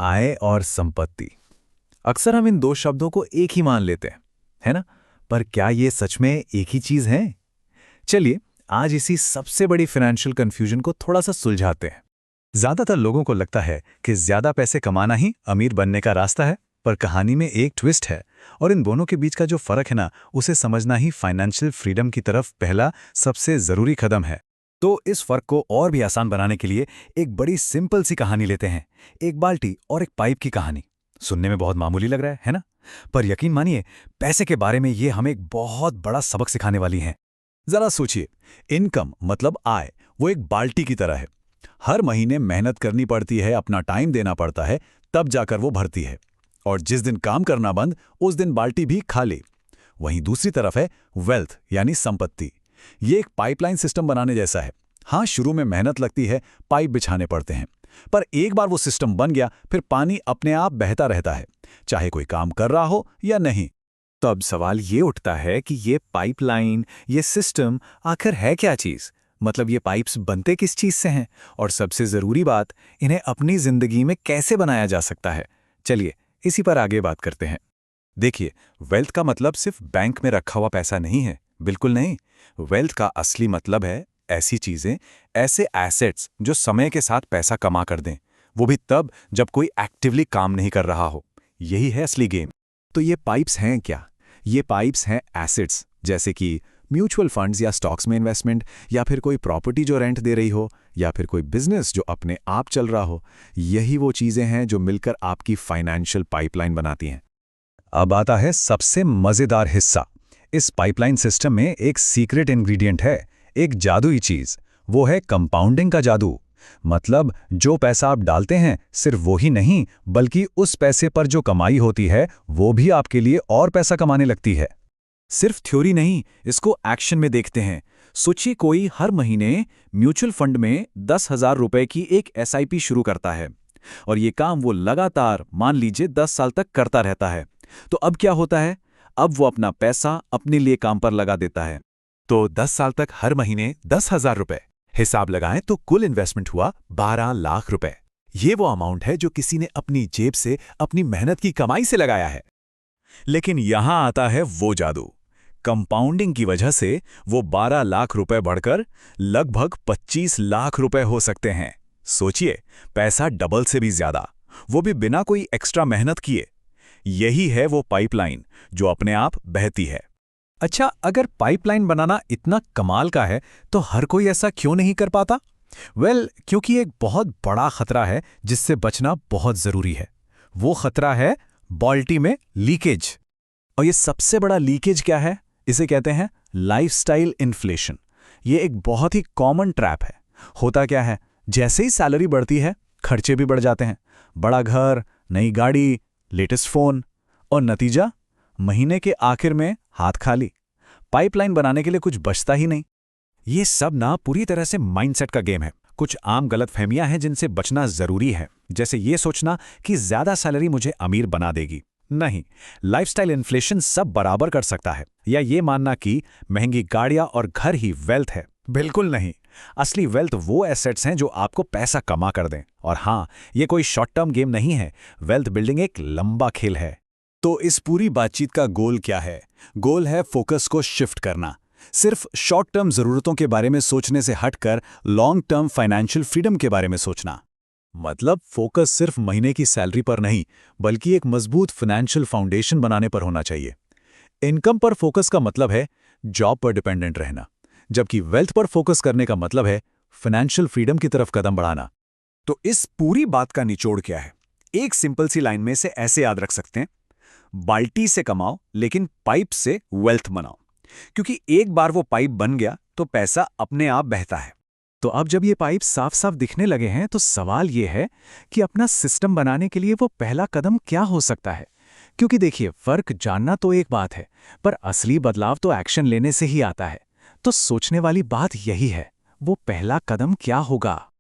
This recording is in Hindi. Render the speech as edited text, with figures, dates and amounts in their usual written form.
आय और संपत्ति। अक्सर हम इन दो शब्दों को एक ही मान लेते हैं, है ना? पर क्या ये सच में एक ही चीज है? चलिए आज इसी सबसे बड़ी फाइनेंशियल कंफ्यूजन को थोड़ा सा सुलझाते हैं। ज्यादातर लोगों को लगता है कि ज्यादा पैसे कमाना ही अमीर बनने का रास्ता है, पर कहानी में एक ट्विस्ट है और इन दोनों के बीच का जो फर्क है ना, उसे समझना ही फाइनेंशियल फ्रीडम की तरफ पहला सबसे जरूरी कदम है। तो इस फर्क को और भी आसान बनाने के लिए एक बड़ी सिंपल सी कहानी लेते हैं, एक बाल्टी और एक पाइप की कहानी। सुनने में बहुत मामूली लग रहा है ना? पर यकीन मानिए, पैसे के बारे में ये हमें एक बहुत बड़ा सबक सिखाने वाली है। जरा सोचिए, इनकम मतलब आय, वो एक बाल्टी की तरह है। हर महीने मेहनत करनी पड़ती है, अपना टाइम देना पड़ता है, तब जाकर वो भरती है। और जिस दिन काम करना बंद, उस दिन बाल्टी भी खाली। वहीं दूसरी तरफ है वेल्थ यानी संपत्ति। ये एक पाइपलाइन सिस्टम बनाने जैसा है। हाँ, शुरू में मेहनत लगती है, पाइप बिछाने पड़ते हैं, पर एक बार वो सिस्टम बन गया, फिर पानी अपने आप बहता रहता है, चाहे कोई काम कर रहा हो या नहीं। तो अब सवाल ये उठता है कि ये पाइपलाइन, ये सिस्टम आखिर है क्या चीज? मतलब ये पाइप्स बनते किस चीज से हैं? और सबसे जरूरी बात, इन्हें अपनी जिंदगी में कैसे बनाया जा सकता है? चलिए इसी पर आगे बात करते हैं। देखिए, वेल्थ का मतलब सिर्फ बैंक में रखा हुआ पैसा नहीं है, बिल्कुल नहीं। वेल्थ का असली मतलब है ऐसी चीजें, ऐसे एसेट्स जो समय के साथ पैसा कमा कर दें, वो भी तब जब कोई एक्टिवली काम नहीं कर रहा हो। यही है असली गेम। तो ये पाइप्स हैं क्या? ये पाइप्स हैं एसेट्स, जैसे कि म्यूचुअल फंड्स या स्टॉक्स में इन्वेस्टमेंट, या फिर कोई प्रॉपर्टी जो रेंट दे रही हो, या फिर कोई बिजनेस जो अपने आप चल रहा हो। यही वो चीजें हैं जो मिलकर आपकी फाइनेंशियल पाइपलाइन बनाती हैं। अब आता है सबसे मजेदार हिस्सा। इस पाइपलाइन सिस्टम में एक सीक्रेट इंग्रेडिएंट है, एक जादुई चीज। वो है कंपाउंडिंग का जादू। मतलब जो पैसा आप डालते हैं, सिर्फ वो ही नहीं, बल्कि उस पैसे पर जो कमाई होती है, वो भी आपके लिए और पैसा कमाने लगती है। सिर्फ थ्योरी नहीं, इसको एक्शन में देखते हैं। सोचिए, कोई हर महीने म्यूचुअल फंड में 10,000 रुपए की एक एसआईपी शुरू करता है, और ये काम वो लगातार, मान लीजिए 10 साल तक करता रहता है। तो अब क्या होता है? अब वो अपना पैसा अपने लिए काम पर लगा देता है। तो 10 साल तक हर महीने 10,000 रुपए। हिसाब लगाएं तो कुल इन्वेस्टमेंट हुआ 12 लाख रुपए। ये वो अमाउंट है जो किसी ने अपनी जेब से, अपनी मेहनत की कमाई से लगाया है। लेकिन यहां आता है वो जादू। कंपाउंडिंग की वजह से वो 12 लाख रुपए बढ़कर लगभग 25 लाख रुपए हो सकते हैं। सोचिए, पैसा डबल से भी ज्यादा, वो भी बिना कोई एक्स्ट्रा मेहनत किए। यही है वो पाइपलाइन जो अपने आप बहती है। अच्छा, अगर पाइपलाइन बनाना इतना कमाल का है, तो हर कोई ऐसा क्यों नहीं कर पाता? क्योंकि एक बहुत बड़ा खतरा है जिससे बचना बहुत जरूरी है। वो खतरा है बाल्टी में लीकेज। और ये सबसे बड़ा लीकेज क्या है? इसे कहते हैं लाइफस्टाइल इन्फ्लेशन। ये एक बहुत ही कॉमन ट्रैप है। होता क्या है, जैसे ही सैलरी बढ़ती है, खर्चे भी बढ़ जाते हैं। बड़ा घर, नई गाड़ी, लेटेस्ट फोन, और नतीजा, महीने के आखिर में हाथ खाली। पाइपलाइन बनाने के लिए कुछ बचता ही नहीं। ये सब ना पूरी तरह से माइंडसेट का गेम है। कुछ आम गलतफहमियां हैं जिनसे बचना जरूरी है, जैसे ये सोचना कि ज्यादा सैलरी मुझे अमीर बना देगी। नहीं, लाइफस्टाइल इन्फ्लेशन सब बराबर कर सकता है। या ये मानना कि महंगी गाड़ियां और घर ही वेल्थ है, बिल्कुल नहीं। असली वेल्थ वो एसेट्स हैं जो आपको पैसा कमा कर दें। और हाँ, ये कोई शॉर्ट टर्म गेम नहीं है। वेल्थ बिल्डिंग एक लंबा खेल है। तो इस पूरी बातचीत का गोल क्या है? गोल है फोकस को शिफ्ट करना। सिर्फ शॉर्ट टर्म जरूरतों के बारे में सोचने से हटकर लॉन्ग टर्म फाइनेंशियल फ्रीडम के बारे में सोचना। मतलब फोकस सिर्फ महीने की सैलरी पर नहीं, बल्कि एक मजबूत फाइनेंशियल फाउंडेशन बनाने पर होना चाहिए। इनकम पर फोकस का मतलब है जॉब पर डिपेंडेंट रहना, जबकि वेल्थ पर फोकस करने का मतलब है फाइनेंशियल फ्रीडम की तरफ कदम बढ़ाना। तो इस पूरी बात का निचोड़ क्या है? एक सिंपल सी लाइन में से ऐसे याद रख सकते हैं, बाल्टी से कमाओ लेकिन पाइप से वेल्थ बनाओ। क्योंकि एक बार वो पाइप बन गया तो पैसा अपने आप बहता है। तो अब जब ये पाइप साफ साफ दिखने लगे हैं, तो सवाल ये है कि अपना सिस्टम बनाने के लिए वो पहला कदम क्या हो सकता है? क्योंकि देखिए, फर्क जानना तो एक बात है, पर असली बदलाव तो एक्शन लेने से ही आता है। तो सोचने वाली बात यही है, वो पहला कदम क्या होगा?